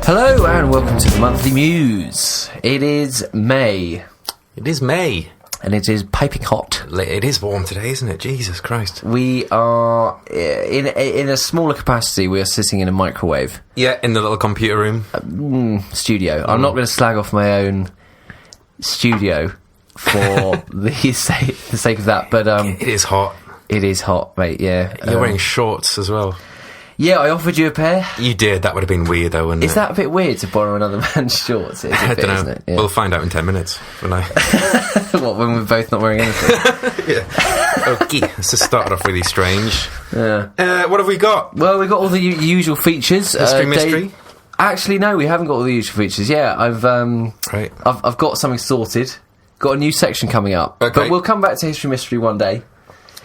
Hello and welcome to the Monthly Muse. It is May. It is May. And it is piping hot. It is warm today, isn't it? Jesus Christ. We are, in a smaller capacity, we are sitting in a microwave. Yeah, in the little computer room. Studio. I'm not going to slag off my own studio for the sake of that, but... it is hot. It is hot, mate, yeah. You're wearing shorts as well. Yeah, I offered you a pair. You did. That would have been weird, though, wouldn't it? Is that a bit weird to borrow another man's shorts? It's I don't know. isn't it? Yeah. We'll find out in 10 minutes. When What, when we're both not wearing anything? Yeah. Okay, this has started off really strange. Yeah. What have we got? Well, we've got all the usual features. History mystery? Actually, no, we haven't got all the usual features. Yeah, I've got something sorted. Got a new section coming up. Okay. But we'll come back to History Mystery one day.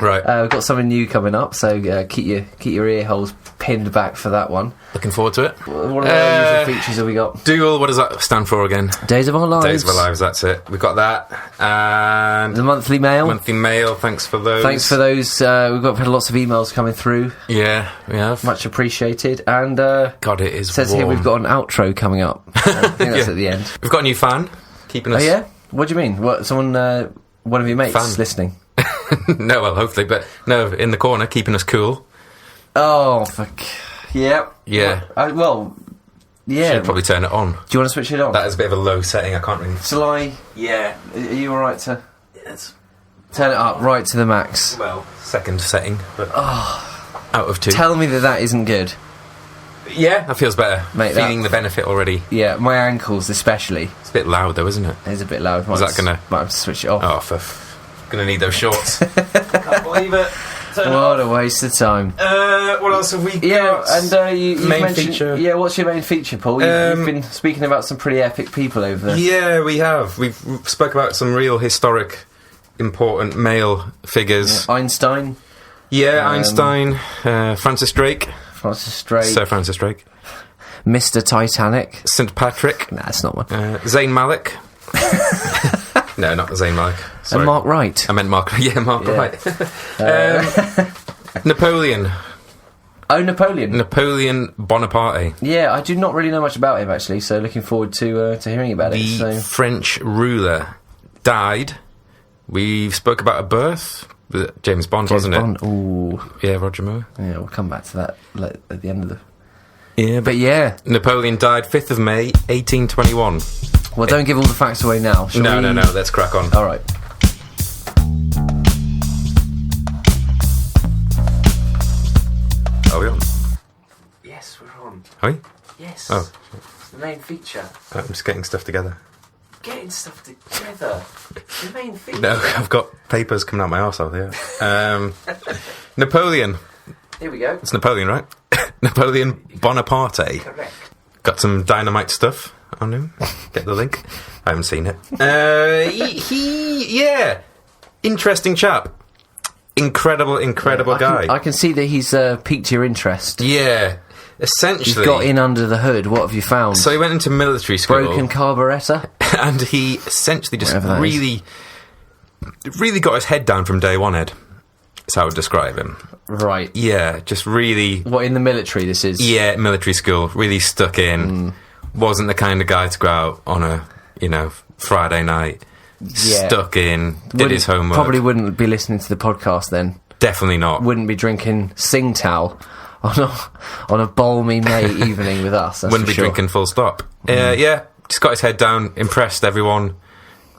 Right. We've got something new coming up, so keep your ear holes pinned back for that one. Looking forward to it. What other usual features have we got? Dool, what does that stand for again? Days of Our Lives. Days of Our Lives, that's it. We've got that. And the monthly mail. Monthly mail, thanks for those. Thanks for those. We've had lots of emails coming through. Yeah, we have. Much appreciated. And God, it is says warm. here we've got an outro coming up. I think that's Yeah. at the end. We've got a new fan keeping us... Oh, yeah? What do you mean? What? Someone, one of your mates Fan. listening? No, well, hopefully, but no, in the corner, keeping us cool. Oh, fuck. Yeah. Yeah. Yeah. Should probably turn it on. Do you want to switch it on? That is a bit of a low setting, I can't really... Shall I? Yeah. Are you alright to Yes. turn it up right to the max? Well, second setting, but out of two. Tell me that isn't good. Yeah, that feels better. Mate, Feeling the benefit already. Yeah, my ankles especially. It's a bit loud though, isn't it? It's a bit loud. Is that gonna... Might have to switch it off. Oh, gonna need those shorts. Can't believe it. What a waste of time. What else have we got? Yeah, and you've main mentioned... feature. Yeah, what's your main feature, Paul? You've been speaking about some pretty epic people over there. Yeah, we have. We've spoke about some real historic, important male figures. Yeah, Einstein. Yeah, Einstein, Francis Drake. Francis Drake. Sir Francis Drake. Mr. Titanic. St. Patrick. Nah, it's not one. Zayn Malik. No, not Zayn Malik. Sorry. And Mark Wright. I meant Mark. Yeah, Mark Wright. Napoleon. Oh, Napoleon. Napoleon Bonaparte. Yeah, I do not really know much about him, actually, so looking forward to hearing about it. The So. French ruler died. We spoke about a birth. James Bond, wasn't Bond. it? Ooh. Yeah, Roger Moore. Yeah, we'll come back to that at the end of the... Yeah, But yeah. Napoleon died 5th of May, 1821. Well, don't give all the facts away now, shall we? No, let's crack on. Alright. Are we on? Yes, we're on. Are we? Yes. Oh. It's the main feature. I'm just getting stuff together. Getting stuff together. The main feature. No, I've got papers coming out my arsehole here. Napoleon. Here we go. It's Napoleon, right? Napoleon Bonaparte. Correct. Got some dynamite stuff on him. Get the link. I haven't seen it. Yeah. Interesting chap. Incredible guy. I can see that he's piqued your interest. Yeah. Essentially. He's got in under the hood. What have you found? So he went into military school. Broken carburettor? And he essentially just Whatever that really got his head down from day one, Ed. That's how I would describe him. Right. Yeah, just really... What, in the military this is? Yeah, military school. Really stuck in. Wasn't the kind of guy to go out on a, Friday night. Yeah. Stuck in. Did his homework. Probably wouldn't be listening to the podcast then. Definitely not. Wouldn't be drinking Singtel on a balmy May evening with us. That's Wouldn't for be sure. drinking full stop. Yeah, just got his head down, impressed everyone.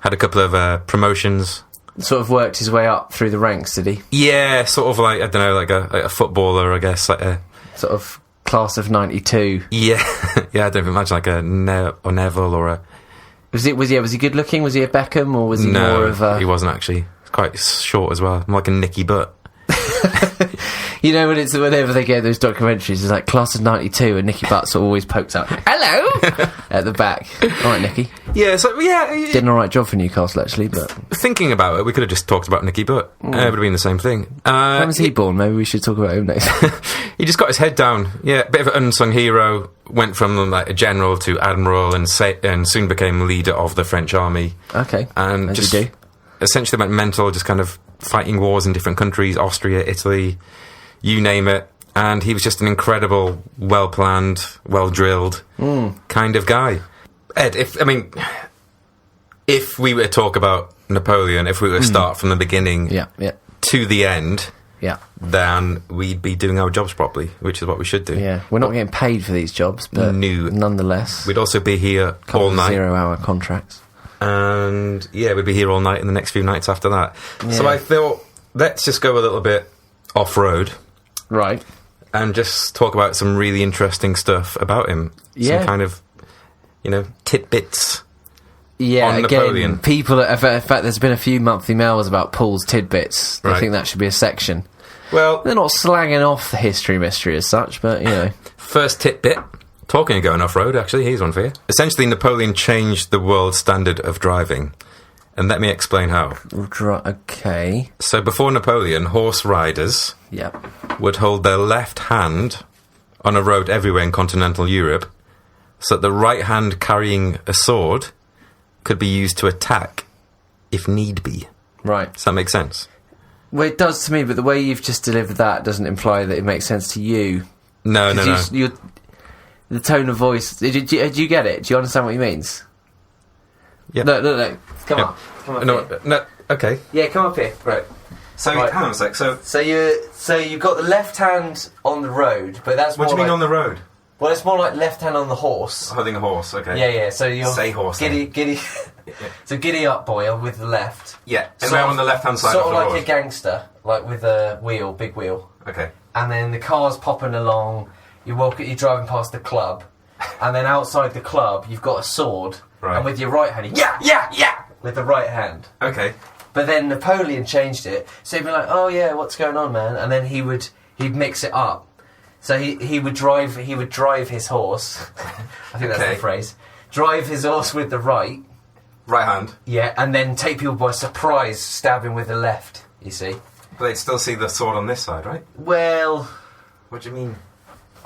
Had a couple of promotions. Sort of worked his way up through the ranks, did he? Yeah, sort of like, I don't know, like a footballer, I guess. Like a Sort of class of 92. Yeah, yeah. I don't imagine like a Neville or a... Was he good looking? Was he a Beckham, or was he No, more of a... he wasn't actually. Quite short as well. More like a Nicky Butt. You know, whenever they get those documentaries, it's like class of 92 and Nicky Butts always pokes up. Hello! At the back. Alright, Nicky. Yeah, so, yeah. Did an alright job for Newcastle, actually, but... Thinking about it, we could have just talked about Nicky Butt. It would have been the same thing. When was he born? Maybe we should talk about him next. He just got his head down. Yeah, a bit of an unsung hero. Went from like a general to admiral and soon became leader of the French army. Okay, and as just you do. Essentially went mental, just kind of fighting wars in different countries, Austria, Italy, you name it. And he was just an incredible, well-planned, well-drilled kind of guy. Ed, if we were to talk about Napoleon, if we were to start from the beginning to the end, then we'd be doing our jobs properly, which is what we should do. Yeah, we're not getting paid for these jobs, but nonetheless, we'd also be here all night. 0-hour contracts. And we'd be here all night and the next few nights after that. So I thought, let's just go a little bit off-road. Right. And just talk about some really interesting stuff about him. Some kind of, tidbits on Napoleon. People, in fact, there's been a few monthly mails about Paul's tidbits. I think that should be a section. Well, they're not slagging off the history mystery as such, but, First tidbit. Talking of going off-road, actually, here's one for you. Essentially, Napoleon changed the world standard of driving. And let me explain how. Okay. So before Napoleon, horse riders would hold their left hand on a road everywhere in continental Europe, so that the right hand carrying a sword could be used to attack if need be. Right. Does that make sense? Well, it does to me, but the way you've just delivered that doesn't imply that it makes sense to you. No. The tone of voice... Do you get it? Do you understand what he means? Yeah. No. Come on. No, okay. Yeah, come up here. Right. So, hang on a sec. So you've got the left hand on the road, but that's more what do you mean on the road? Well, it's more like left hand on the horse. Holding a horse, okay. Yeah, so you're... Say horse, Giddy... So giddy up, boy, with the left. Yeah, and then on the left-hand side of the sort of like road. a gangster, like with a wheel, big wheel. Okay. And then the car's popping along, you're driving past the club, and then outside the club, you've got a sword, and with your right hand, with the right hand. Okay. But then Napoleon changed it, so he'd be like, "Oh yeah, what's going on, man?" And then he'd mix it up. So he would drive his horse. I think that's the phrase. Drive his horse with the right hand. Yeah, and then take people by surprise, stab him with the left. You see. But they'd still see the sword on this side, right? Well, what do you mean?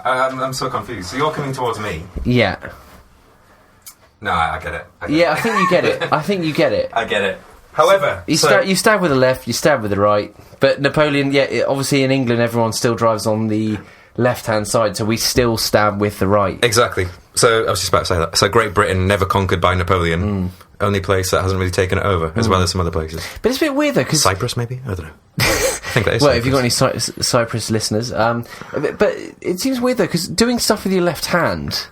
I'm so confused. So you're coming towards me. Yeah. No, I get it. I think you get it. I get it. However, you stab with the left, you stab with the right. But Napoleon, obviously in England, everyone still drives on the left-hand side, so we still stab with the right. Exactly. So I was just about to say that. So Great Britain, never conquered by Napoleon. Only place that hasn't really taken it over, as well as some other places. But it's a bit weird though, because Cyprus, maybe? I don't know. I think that is. Well, Cyprus. if you've got any Cyprus listeners, but it seems weird though, because doing stuff with your left hand,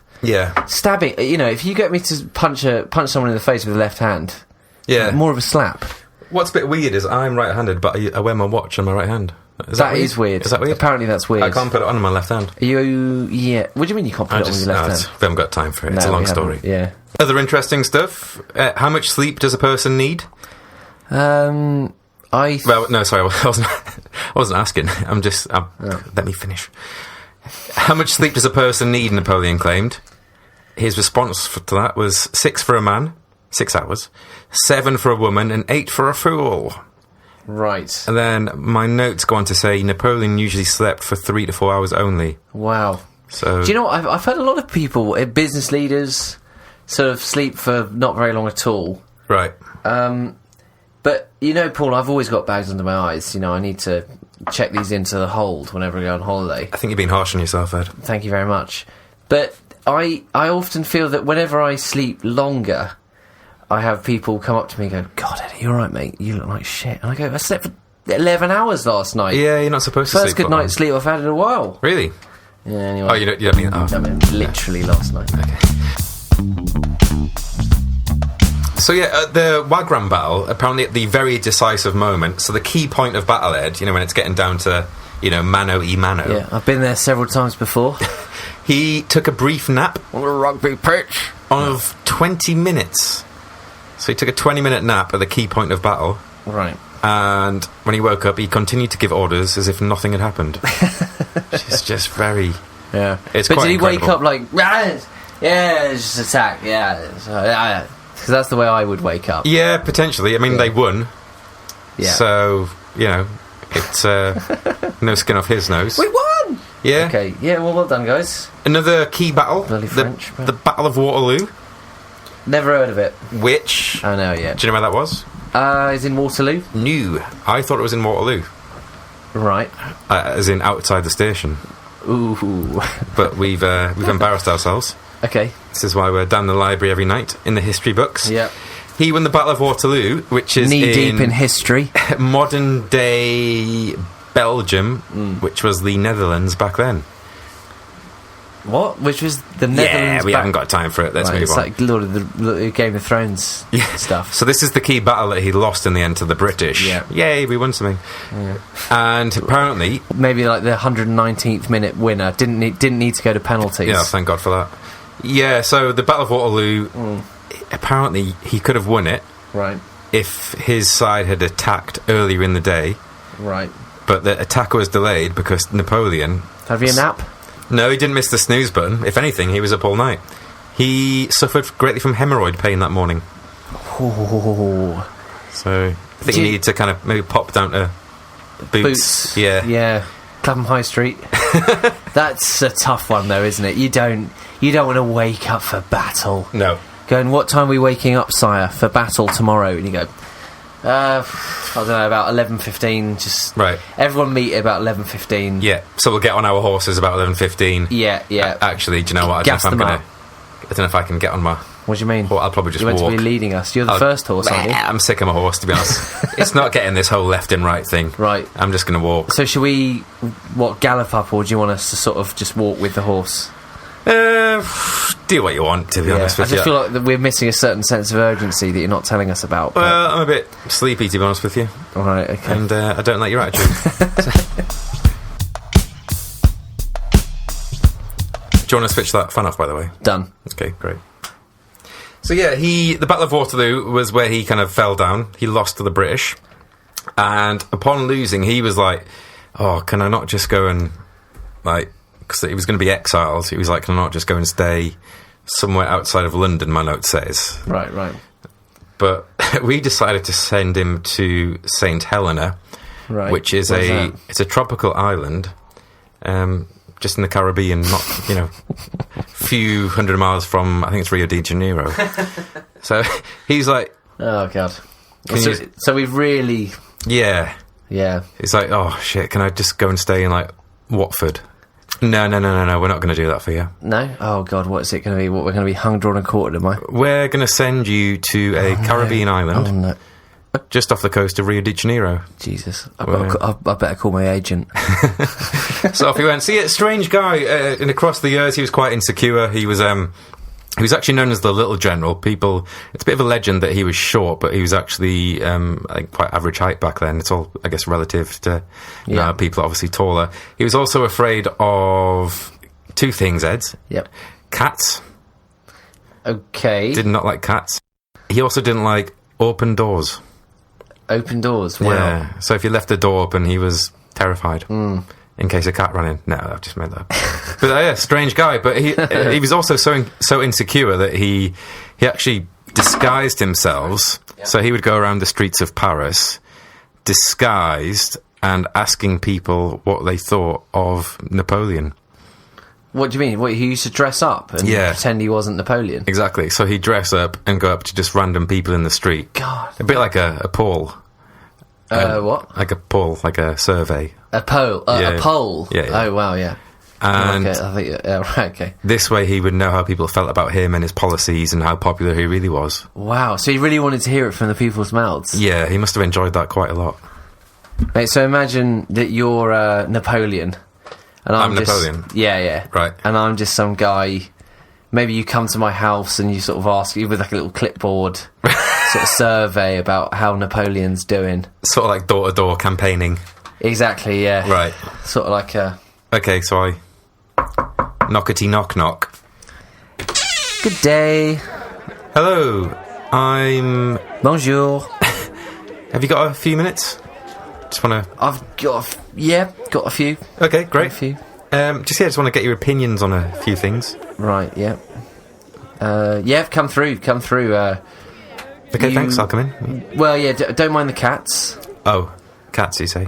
stabbing. If you get me to punch someone in the face with the left hand, more of a slap. What's a bit weird is I'm right-handed, but I wear my watch on my right hand. That is weird. Is that weird? Apparently that's weird. I can't put it on my left hand. What do you mean you can't put it on with your left hand? We haven't got time for it. It's a long story. Yeah. Other interesting stuff. How much sleep does a person need? Well, no, sorry, I wasn't asking. Let me finish. How much sleep does a person need, Napoleon claimed. His response to that was 6 for a man, 6 hours, 7 for a woman, and 8 for a fool. Right. And then my notes go on to say Napoleon usually slept for 3 to 4 hours only. Wow. So, do you know what? I've heard a lot of people, business leaders, sort of sleep for not very long at all. Right. But, Paul, I've always got bags under my eyes. I need to check these into the hold whenever I go on holiday. I think you've been harsh on yourself, Ed. Thank you very much. But I often feel that whenever I sleep longer, I have people come up to me and go, "God, Eddie, you alright, mate? You look like shit." And I go, "I slept for 11 hours last night." Yeah, you're not supposed to sleep. First good night's sleep I've had in a while. Really? Yeah, anyway. Oh, you don't mean... Oh. I mean, literally last night. Okay. So the Wagram battle, apparently at the very decisive moment, so the key point of battle, Ed, when it's getting down to, mano-y-mano. Yeah, I've been there several times before. He took a brief nap on a rugby pitch of 20 minutes. So he took a 20-minute nap at the key point of battle. Right. And when he woke up, he continued to give orders as if nothing had happened. It's just very... Yeah. It's but quite did he incredible. wake up like, just attack, because that's the way I would wake up. Yeah, potentially. I mean, they won. Yeah. So, it's no skin off his nose. We won! Yeah. Okay, yeah, well done, guys. Another key battle. Bloody French. The Battle of Waterloo. Never heard of it. Which... I know, yeah. Do you know where that was? Is in Waterloo? No. I thought it was in Waterloo. Right. As in outside the station. Ooh. But we've embarrassed ourselves. Okay. This is why we're down the library every night in the history books. Yeah. He won the Battle of Waterloo, which is knee-deep in history. Modern-day Belgium, which was the Netherlands back then. What? Which was the Netherlands? Yeah, we haven't got time for it. Let's move on. It's like Lord of the Game of Thrones stuff. So this is the key battle that he lost in the end to the British. Yeah. Yay, we won something. Yeah. And apparently... Maybe like the 119th minute winner. Didn't need to go to penalties. Yeah, thank God for that. Yeah, so the Battle of Waterloo, apparently he could have won it. Right. If his side had attacked earlier in the day. Right. But the attack was delayed because Napoleon... Have you a nap? No, he didn't miss the snooze button. If anything, he was up all night. He suffered greatly from hemorrhoid pain that morning. Oh. So I think you need to kind of maybe pop down to Boots. Yeah. Yeah. Clapham High Street. That's a tough one, though, isn't it? You don't want to wake up for battle. No. Going, what time are we waking up, sire, for battle tomorrow? And you go, I don't know, about 11:15. Just right. Everyone meet at about 11:15. Yeah. So we'll get on our horses about 11:15. Yeah. Actually, do you know what? I don't know if I can get on my. What do you mean? Well, I'll probably just walk. You're meant to be leading us. You're the first horse, aren't you? I'm sick of my horse, to be honest. It's not getting this whole left and right thing. Right. I'm just going to walk. So should we, gallop up, or do you want us to sort of just walk with the horse? Do what you want, to be honest with you. I just feel like that we're missing a certain sense of urgency that you're not telling us about. Well, I'm a bit sleepy, to be honest with you. All right, okay. And I don't like your attitude. Do you want to switch that fan off, by the way? Done. Okay, great. So yeah, the Battle of Waterloo was where he kind of fell down. He lost to the British. And upon losing, he was like, oh, can I not just go and, like, because he was going to be exiled. He was like, can I not just go and stay somewhere outside of London, my note says. Right. But we decided to send him to St. Helena, which is it's a tropical island, just in the Caribbean, not, few hundred miles from, I think it's Rio de Janeiro. So he's like... Oh, God. So we've really... Yeah. He's like, oh, shit, can I just go and stay in, like, Watford? No, we're not going to do that for you. No? Oh, God, what's it going to be? What, we're going to be hung, drawn and quartered, am I? We're going to send you to a Caribbean island. Oh, no. Just off the coast of Rio de Janeiro. Jesus. I better call my agent. So off he went. See, a strange guy. And across the years, he was quite insecure. He was actually known as the Little General. It's a bit of a legend that he was short, but he was actually, I think, quite average height back then. It's all, I guess, relative to now. People are obviously taller. He was also afraid of two things, Ed. Yep. Cats. Okay. Did not like cats. He also didn't like open doors. Open doors? Wow. Yeah. So if you left the door open, he was terrified. In case a cat ran in. No, I've just made that up. But yeah, strange guy. But he was also so insecure that he actually disguised himself. Yeah. So he would go around the streets of Paris, disguised, and asking people what they thought of Napoleon. What do you mean? He used to dress up and pretend he wasn't Napoleon? Exactly. So he'd dress up and go up to just random people in the street. God. A bit like a poll. What? Like a poll, like a survey. A poll? A poll? Yeah. Oh, wow, yeah. And okay, I think, right, okay. This way he would know how people felt about him and his policies and how popular he really was. Wow, so he really wanted to hear it from the people's mouths? Yeah, he must have enjoyed that quite a lot. Mate, so imagine that you're Napoleon. And I'm Napoleon? Yeah. Right. And I'm just some guy... Maybe you come to my house and you sort of ask you with like a little clipboard sort of survey about how Napoleon's doing. Sort of like door-to-door campaigning. Exactly, yeah. Right. Sort of like a... Okay, so I... Knockety knock knock. Good day. Hello, I'm... Bonjour. Have you got a few minutes? Just want to... I've got a few. Okay, great. A few. Just want to get your opinions on a few things. Right, yeah. Come through. Okay, thanks, I'll come in. Well, yeah, don't mind the cats. Oh, cats, you say?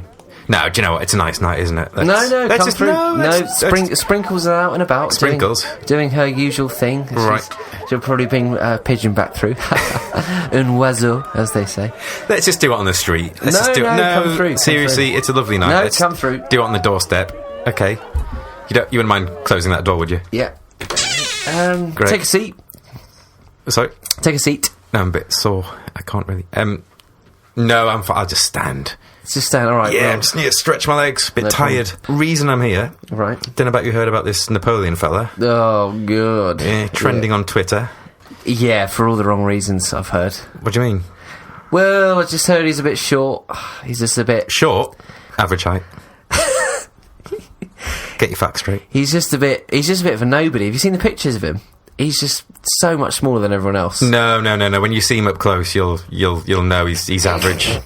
No, do you know what? It's a nice night, isn't it? Come through. Sprinkles are out and about. Sprinkles? Doing her usual thing. Right. She'll probably bring a pigeon back through. Un oiseau, as they say. Let's just do it on the street. Come through. Seriously, it's a lovely night. Come through. Do it on the doorstep. Okay. You wouldn't mind closing that door, would you? Yeah. Great. Take a seat. Sorry? Take a seat. No, I'm a bit sore. I can't really... no, I'll just stand. Just stand, alright. Yeah, I just need to stretch my legs. A bit tired. Reason I'm here. Right. Don't know about you heard about this Napoleon fella. Oh, good. Yeah, trending on Twitter. Yeah, for all the wrong reasons, I've heard. What do you mean? Well, I just heard he's a bit short. He's just a bit... Short? Average height. Get your facts straight. He's just a bit of a nobody. Have you seen the pictures of him? He's just so much smaller than everyone else. No. When you see him up close, you'll know he's average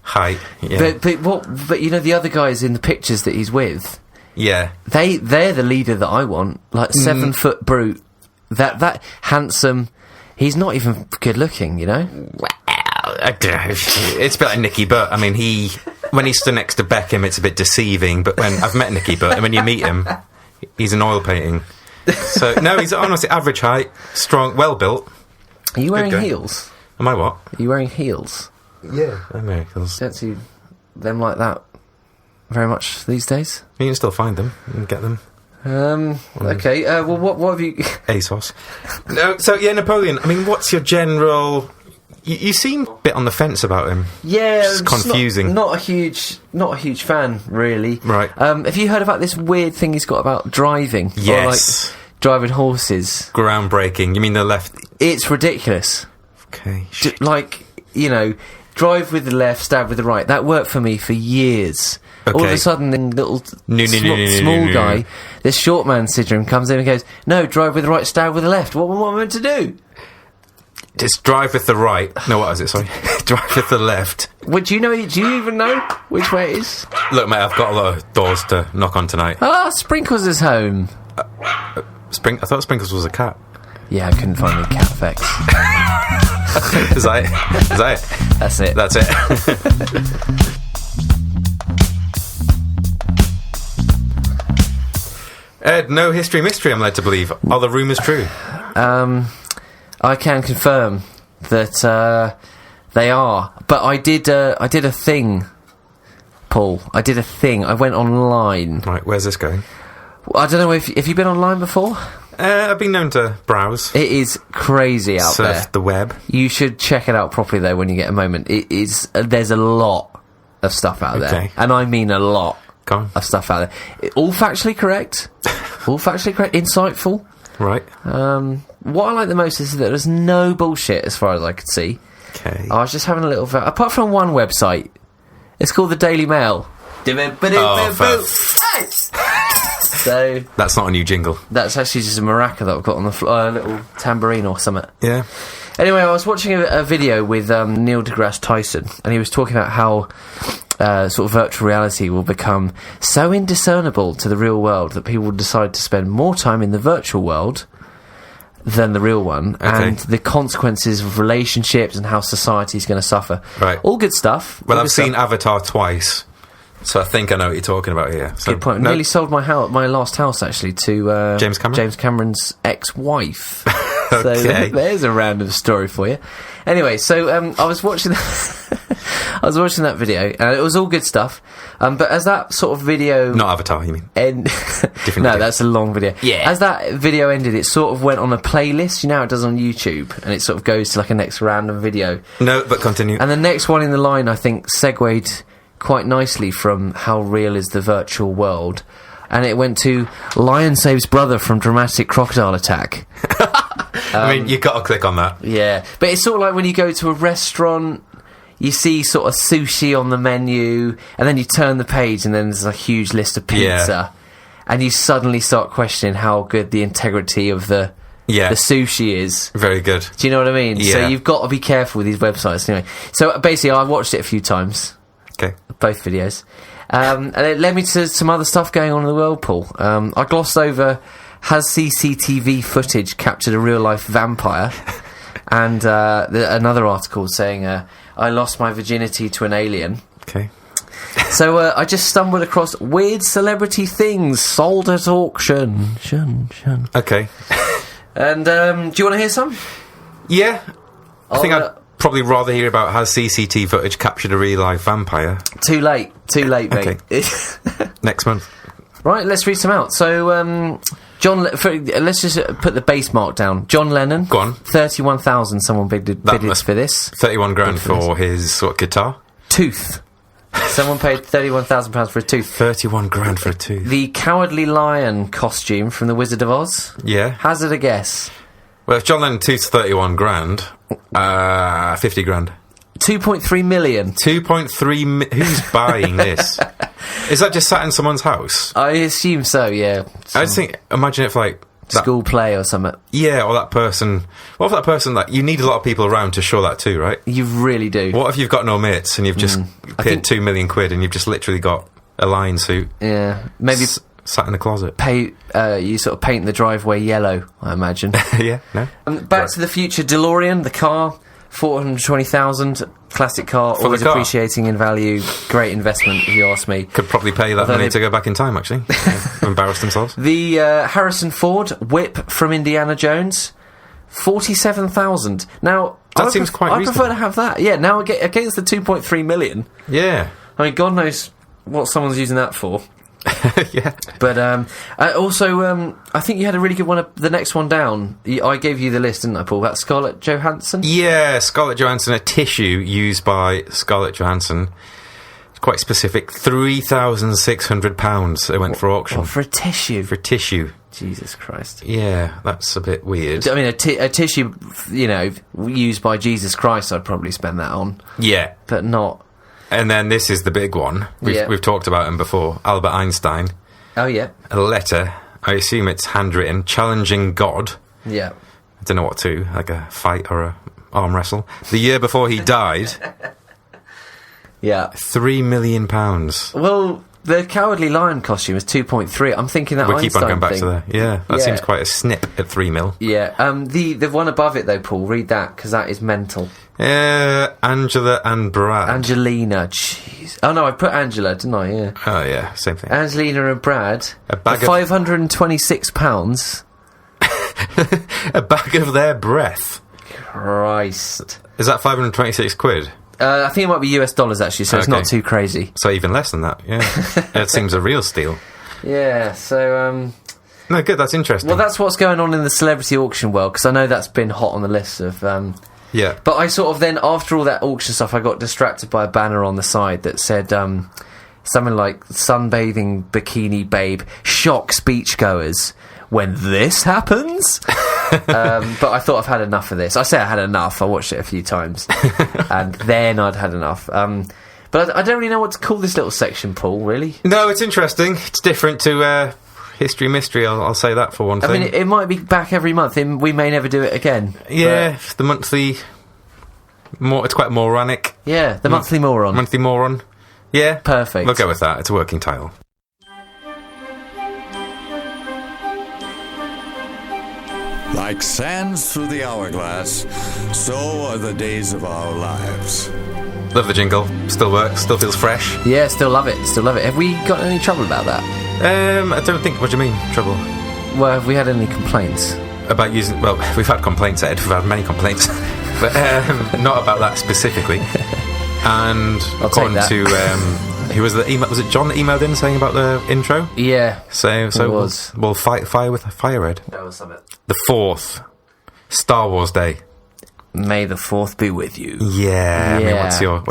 height. Yeah. But you know the other guys in the pictures that he's with. Yeah. They're the leader that I want. Like 7 foot brute. That handsome. He's not even good looking, you know. Well, it's a bit like Nicky Butt. I mean, when he's stood next to Beckham, it's a bit deceiving. But when I've met Nicky Butt, and when you meet him, he's an oil painting. So no, he's honestly average height, strong, well built. Are you wearing heels? Am I what? Are you wearing heels? Yeah, I'm wearing heels. Don't see them like that very much these days. You can still find them and get them. Okay. Well, what have you? ASOS. No. So yeah, Napoleon. I mean, what's your general? You seem a bit on the fence about him. Yeah, it's confusing. Not a huge fan, really. Right. Have you heard about this weird thing he's got about driving? Yes. Or, like, driving horses. Groundbreaking. You mean the left? It's ridiculous. Okay. Like, you know, drive with the left, stab with the right. That worked for me for years. Okay. All of a sudden, the little small guy, this short man syndrome, comes in and goes, "No, drive with the right, stab with the left." What am I meant to do? Just drive with the right. No, what is it? Sorry. Drive with the left. Do you even know which way it is? Look, mate, I've got a lot of doors to knock on tonight. Sprinkles is home. I thought Sprinkles was a cat. Yeah, I couldn't find any cat effects. Is that it? That's it. That's it. Ed, no history mystery, I'm led to believe. Are the rumours true? I can confirm that they are. But I did a thing, Paul. I did a thing. I went online. Right, where's this going? I don't know if you've been online before? I've been known to browse. It is crazy out there. Surf the web. You should check it out properly, though, when you get a moment. It is. There's a lot of stuff out there. And I mean a lot of stuff out there. All factually correct. Insightful. Right. What I like the most is that there's no bullshit as far as I could see. Okay. I was just having a little... apart from one website. It's called the Daily Mail. So that's not a new jingle. That's actually just a maraca that I've got on the floor, a little tambourine or something. Yeah. Anyway, I was watching a video with Neil deGrasse Tyson, and he was talking about how sort of virtual reality will become so indiscernible to the real world that people will decide to spend more time in the virtual world than the real one, and the consequences of relationships and how society is going to suffer. Right. All good stuff. Well, I've seen Avatar twice, so I think I know what you're talking about here. So, good point. Nearly sold my last house, actually, to James Cameron? James Cameron's ex-wife. Okay. So there's a random story for you. Anyway, so I was watching that video, and it was all good stuff. But as that sort of video... Not Avatar, you mean? Different video. That's a long video. Yeah. As that video ended, it sort of went on a playlist. You know how it does on YouTube, and it sort of goes to like a next random video. No, but continue. And the next one in the line, I think, segued quite nicely from how real is the virtual world. And it went to Lion Saves Brother from Dramatic Crocodile Attack. I mean, you've got to click on that. Yeah. But it's sort of like when you go to a restaurant, you see sort of sushi on the menu, and then you turn the page and then there's a huge list of pizza. And you suddenly start questioning how good the integrity of the sushi is. Very good. Do you know what I mean? Yeah. So you've got to be careful with these websites anyway. So basically, I watched it a few times. Okay. Both videos. And it led me to some other stuff going on in the world, Paul. I glossed over, has CCTV footage captured a real-life vampire? And another article saying, I lost my virginity to an alien. Okay. So I just stumbled across weird celebrity things sold at auction. Shun. Okay. And do you want to hear some? Yeah. I think I'd probably rather hear about has CCTV footage captured a real-life vampire. Too late, mate. Okay. Next month. Right, let's read some out. So, let's just put the base mark down. John Lennon. Go on. 31,000 someone bidded for this. 31 grand for his, guitar? Tooth. Someone paid £31,000 for a tooth. 31 grand for a tooth. The Cowardly Lion costume from The Wizard of Oz. Yeah. Hazard a guess. Well, if John Lennon tooth's 31 grand, 50 grand. 2.3 million. 2.3 who's buying this? Is that just sat in someone's house? I assume so, yeah. I just think, imagine if school play or something. Yeah, or that person. What if that person, you need a lot of people around to show that too, right? You really do. What if you've got no mates and you've just paid 2 million quid and you've just literally got a lion suit? Yeah, maybe sat in the closet. You sort of paint the driveway yellow, I imagine. Yeah, no. Back to the Future DeLorean, the car, 420,000. Classic car, For always the car. appreciating in value. Great investment, if you ask me. Could probably pay that money to go back in time, actually. Embarrass themselves. The Harrison Ford whip from Indiana Jones, 47,000. Now, that seems quite reasonable. I prefer to have that. Yeah, now against the 2.3 million. Yeah. I mean, God knows what someone's using that for. Yeah. But also, I think you had a really good one. The next one down, I gave you the list, didn't I, Paul? That's Scarlett Johansson? Yeah, Scarlett Johansson, a tissue used by Scarlett Johansson. Quite specific, £3,600 it went for auction. What, for a tissue? For a tissue. Jesus Christ. Yeah, that's a bit weird. I mean, a tissue, used by Jesus Christ, I'd probably spend that on. Yeah. But not... And then this is the big one. We've talked about him before. Albert Einstein. Oh, yeah. A letter, I assume it's handwritten, challenging God. Yeah. I don't know what to, like a fight or a arm wrestle. The year before he died. Yeah. £3 million. Well, the Cowardly Lion costume is 2.3. I'm thinking that we'll Einstein keep on going back thing. to that. Yeah, that seems quite a snip at 3 mil. Yeah. The one above it, though, Paul, read that, because that is mental. Angela and Brad. Angelina, jeez. Oh, no, I put Angela, didn't I? Yeah. Oh, yeah, same thing. Angelina and Brad. A bag of £526. A bag of their breath. Christ. Is that 526 quid? I think it might be US dollars, actually, so it's not too crazy. So even less than that, yeah. It seems a real steal. Yeah, so... No, good, that's interesting. Well, that's what's going on in the celebrity auction world, because I know that's been hot on the list of... yeah. But I sort of then, after all that auction stuff, I got distracted by a banner on the side that said something like, sunbathing bikini babe, shock speechgoers when this happens. But I thought I've had enough of this. I say I had enough. I watched it a few times. And then I'd had enough. But I don't really know what to call this little section, Paul, really. No, it's interesting. It's different to... History Mystery, I'll say that for one thing. I mean, it might be back every month. We may never do it again. Yeah, the monthly... It's quite moronic. Yeah, the monthly moron. Monthly moron. Yeah. Perfect. We'll go with that. It's a working title. Like sands through the hourglass, so are the days of our lives. Love the jingle. Still works. Still feels fresh. Yeah, still love it. Still love it. Have we got any trouble about that? I don't think... What do you mean, trouble? Well, have we had any complaints? About using... Well, we've had complaints, Ed. We've had many complaints. But not about that specifically. And according to... who was the email? Was it John that emailed in saying about the intro? Yeah. So we'll fire with a fire, Ed. That was something. The 4th. Star Wars Day. May the 4th be with you. Yeah. I mean, what's your...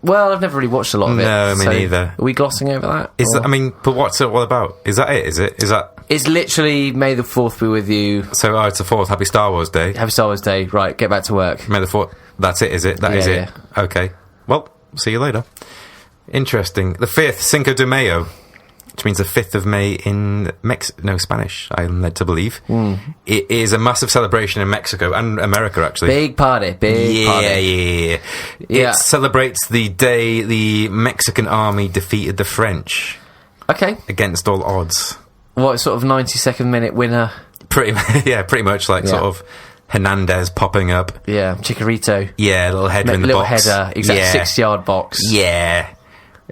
Well, I've never really watched a lot of it. No, me neither. Are we glossing over that? I mean, but what's it all about? Is that it? Is that... It's literally May the 4th be with you. So, it's the 4th. Happy Star Wars Day. Happy Star Wars Day. Right, get back to work. May the 4th. That's it, is it? That is it. Yeah. Okay. Well, see you later. Interesting. The 5th, Cinco de Mayo, which means the 5th of May in Spanish, I'm led to believe. It is a massive celebration in Mexico and America, actually. Big party. Yeah. It celebrates the day the Mexican army defeated the French. Okay. Against all odds. What, sort of 92nd minute winner? Pretty much like sort of Hernandez popping up. Yeah, Chicharito. Yeah, little header in the box. Little header, exact 6-yard box. Yeah.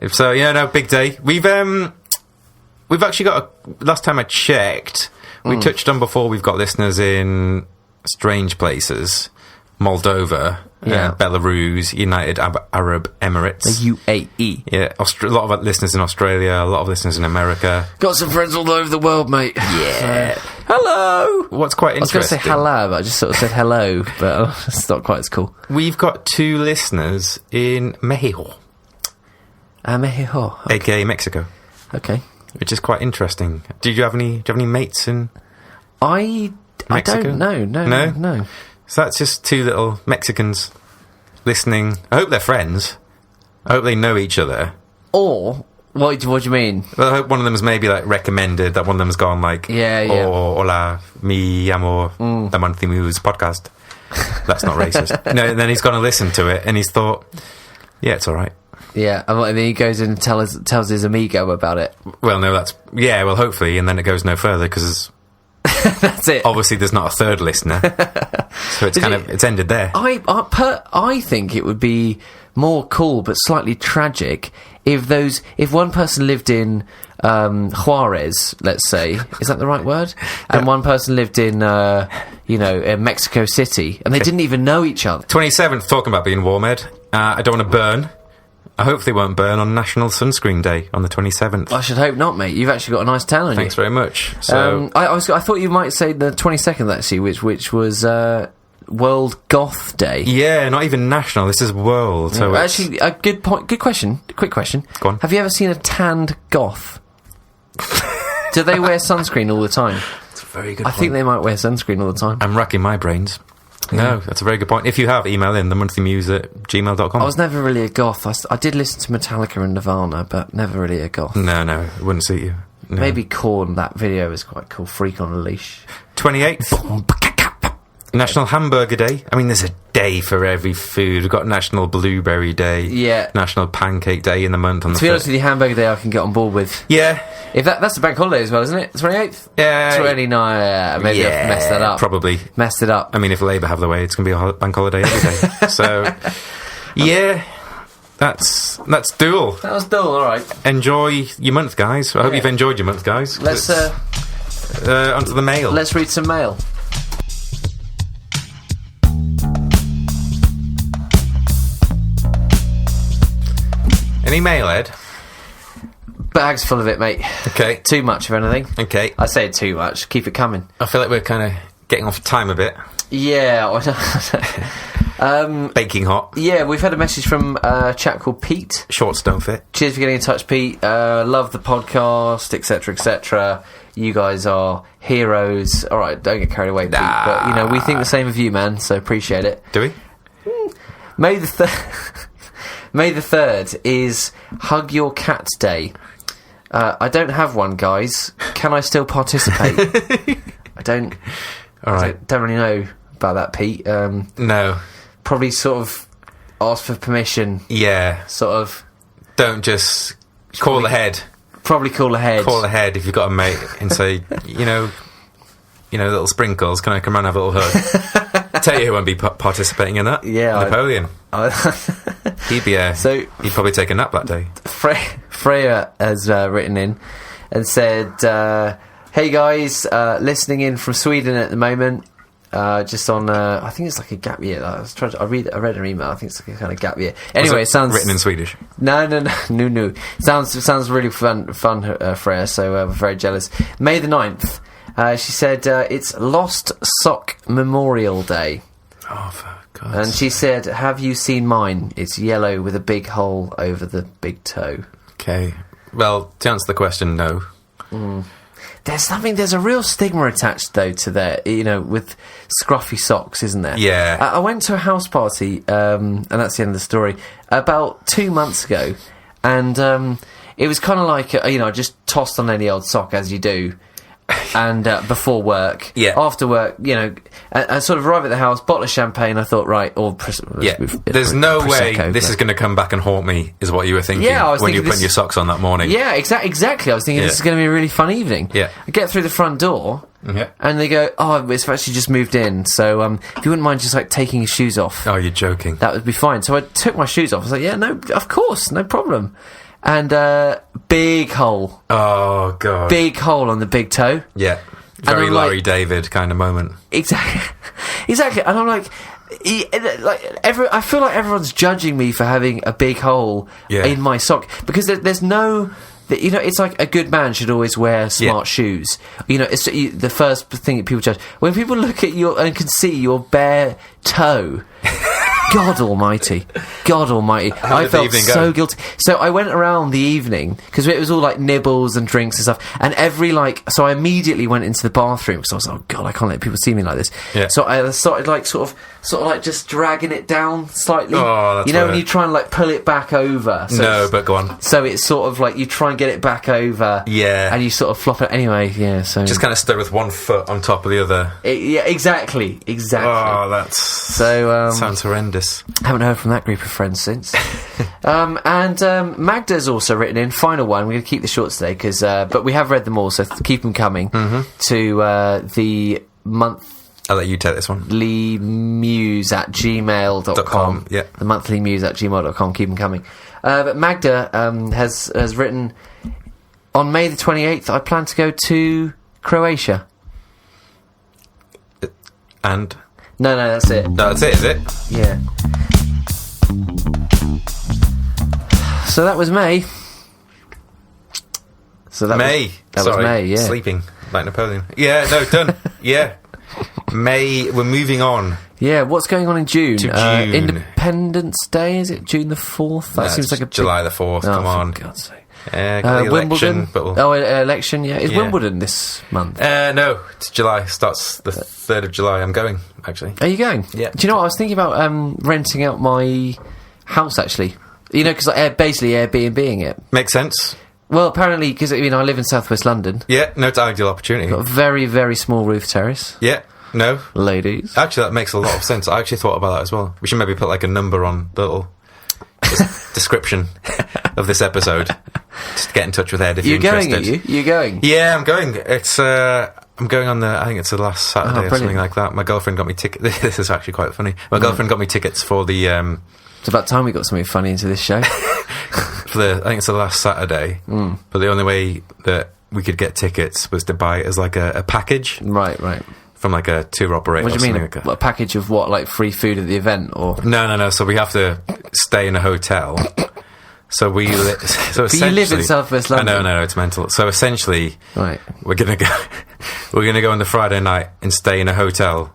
So, big day. We've actually got last time I checked, we touched on before, we've got listeners in strange places, Moldova, Belarus, United Arab Emirates. The UAE. Yeah, a lot of listeners in Australia, a lot of listeners in America. Got some friends all over the world, mate. Yeah. Hello! What's quite interesting... I was going to say hello, but I just sort of said hello, but it's not quite as cool. We've got 2 listeners in Mexico. Mexico. Okay. A.k.a. Mexico. Okay. Which is quite interesting. Do you have any mates in I Mexico? don't know. No. So that's just 2 little Mexicans listening. I hope they're friends. I hope they know each other. Or, what do you mean? Well, I hope one of them has maybe like recommended that one of them has gone like, oh, hola, me llamo the Monthly Moves podcast. That's not racist. No, and then he's gone and listened to it and he's thought, yeah, it's all right. Yeah, and then he goes in and tells his amigo about it. Well, no, well, hopefully, and then it goes no further because that's it. Obviously, there's not a third listener, so it's ended there. I think it would be more cool, but slightly tragic, if one person lived in Juarez, let's say, is that the right word? And one person lived in in Mexico City, and they didn't even know each other. 27th, talking about being warm, Ed. I don't want to burn. I hope they won't burn on National Sunscreen Day on the 27th. I should hope not, mate. You've actually got a nice tan on you. Thanks very much. So, I thought you might say the 22nd, actually, which was World Goth Day. Yeah, not even national. This is world. So actually, a good point. Good question. Quick question. Go on. Have you ever seen a tanned goth? Do they wear sunscreen all the time? That's a very good point. I think they might wear sunscreen all the time. I'm racking my brains. No, that's a very good point. If you have, email in themonthlyMuse@gmail.com. I was never really a goth. I did listen to Metallica and Nirvana, but never really a goth. No, it wouldn't suit you. No. Maybe Korn, that video was quite cool. Freak on a Leash. 28th. National Hamburger Day. I mean, there's a day for every food. We've got National Blueberry Day. Yeah. National Pancake Day in the month. On to be honest with you, Hamburger Day I can get on board with. Yeah. If that's the bank holiday as well, isn't it? 28th? Yeah. 29. Maybe I've messed that up. Probably. Messed it up. I mean, if Labour have the way, it's going to be a bank holiday every day. So, yeah. That's Dool. That was Dool, alright. Enjoy your month, guys. I hope you've enjoyed your month, guys. Let's onto the mail. Let's read some mail. Any mail, Ed? Bags full of it, mate. Okay. Too much of anything. Okay. I say too much. Keep it coming. I feel like we're kind of getting off time a bit. Yeah. Baking hot. Yeah, we've had a message from a chap called Pete. Shorts don't fit. Cheers for getting in touch, Pete. Love the podcast, etc., etc. You guys are heroes. All right, don't get carried away, Pete. But, we think the same of you, man, so appreciate it. Do we? May the 3rd is Hug Your Cat Day. I don't have one, guys. Can I still participate? I don't. All right. Don't really know about that, Pete. No. Probably sort of ask for permission. Yeah. Sort of. Don't just call ahead. Probably call ahead. Call ahead if you've got a mate and say, little sprinkles, can I come around and have a little hug? Tell you who won't be participating in that. Yeah. Napoleon. He'd probably take a nap that day. Freya has written in and said, hey guys, listening in from Sweden at the moment, just on, I think it's like a gap year. I read her email, I think it's like a kind of gap year. Anyway, it sounds... written in Swedish? No. Sounds really fun, Freya, so we're very jealous. May the 9th, she said, it's Lost Sock Memorial Day. Oh, for God's And she said, have you seen mine? It's yellow with a big hole over the big toe. Okay. Well, to answer the question, no. There's a real stigma attached, though, to that, with scruffy socks, isn't there? Yeah. I went to a house party, and that's the end of the story, about 2 months ago, and it was kind of like, I just tossed on any old sock, as you do, and before work, after work, I sort of arrive at the house, bottle of champagne. I thought, right, there's no way this is going to come back and haunt me, is what you were thinking. Yeah, I was when thinking you were putting your socks on that morning. Yeah, exactly. I was thinking this is going to be a really fun evening. Yeah, I get through the front door, and they go, "Oh, it's actually just moved in. So, if you wouldn't mind just like taking your shoes off." Oh, you're joking. That would be fine. So I took my shoes off. I was like, "Yeah, no, of course, no problem." And big hole. Oh God. Big hole on the big toe. Yeah. Very Larry David kind of moment. Exactly. And I'm like, I feel like everyone's judging me for having a big hole in my sock because there's no. It's like a good man should always wear smart shoes. It's the first thing that people judge. When people look at you and can see your bare toe, God almighty. I felt so guilty. So I went around the evening, because it was all like nibbles and drinks and stuff, and so I immediately went into the bathroom, because I was like, oh God, I can't let people see me like this. Yeah. So I started like sort of like just dragging it down slightly. Oh, that's when you try and like pull it back over. So but go on. So it's sort of like you try and get it back over. Yeah. And you sort of flop it anyway, so... Just kind of stood with one foot on top of the other. Yeah, exactly. Oh, that's... So, sounds horrendous. Haven't heard from that group of friends since. And Magda's also written in, final one, we're going to keep this short today, but we have read them all, so keep them coming, to the month... I'll let you take this one. monthlymuse@gmail.com. Yeah. The monthlymuse@gmail.com. Keep them coming. But Magda has written, on May the 28th, I plan to go to Croatia. And? No, that's it. No, that's it, is it? Yeah. So that was May. May. That was May, yeah. Sleeping like Napoleon. Yeah, no, done. Yeah. May, we're moving on. Yeah, what's going on in June? To June. Independence Day, is it June the 4th? That seems like a July the 4th, come on. For God's sake. Wimbledon. Election, yeah. Is Wimbledon this month? No, it's July. Starts the 3rd of July. I'm going, actually. Are you going? Yeah. Do you know what? I was thinking about renting out my house, actually. Because basically Airbnb-ing it. Makes sense. Well, apparently, because I live in southwest London. Yeah, no, it's an ideal opportunity. Got a very, very small roof terrace. Yeah. No. Ladies. Actually, that makes a lot of sense. I actually thought about that as well. We should maybe put like a number on the little description of this episode. Just get in touch with Ed if you're interested. Are you? You're going? Yeah, I'm going. I'm going on I think it's the last Saturday or something like that. My girlfriend got me tickets. This is actually quite funny. My girlfriend got me tickets for the... It's about time we got something funny into this show. I think it's the last Saturday. But the only way that we could get tickets was to buy it as like a package. Right. From like a tour operator. What do you mean? A package of what? Like free food at the event, or? No. So we have to stay in a hotel. So we. But you live in Southwest London. No, it's mental. So essentially, right. We're gonna go on the Friday night and stay in a hotel,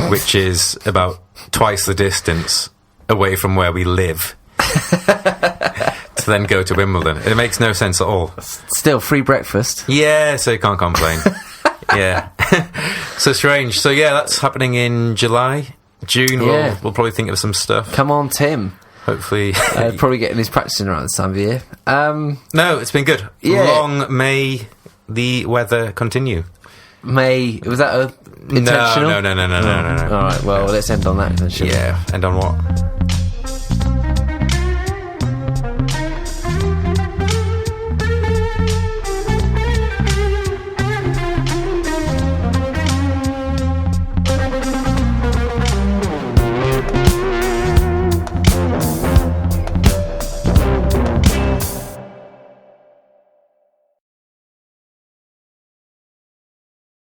which is about twice the distance away from where we live. To then go to Wimbledon. It makes no sense at all. Still free breakfast. Yeah, so you can't complain. Yeah. So strange. So yeah, that's happening in July. June, we'll probably think of some stuff. Come on, Tim. Hopefully. Probably getting his practicing around this time of year. No, it's been good. Yeah. Long may the weather continue. May, was that intentional? No. Alright, well, let's end on that then, shall we? Yeah, end on what?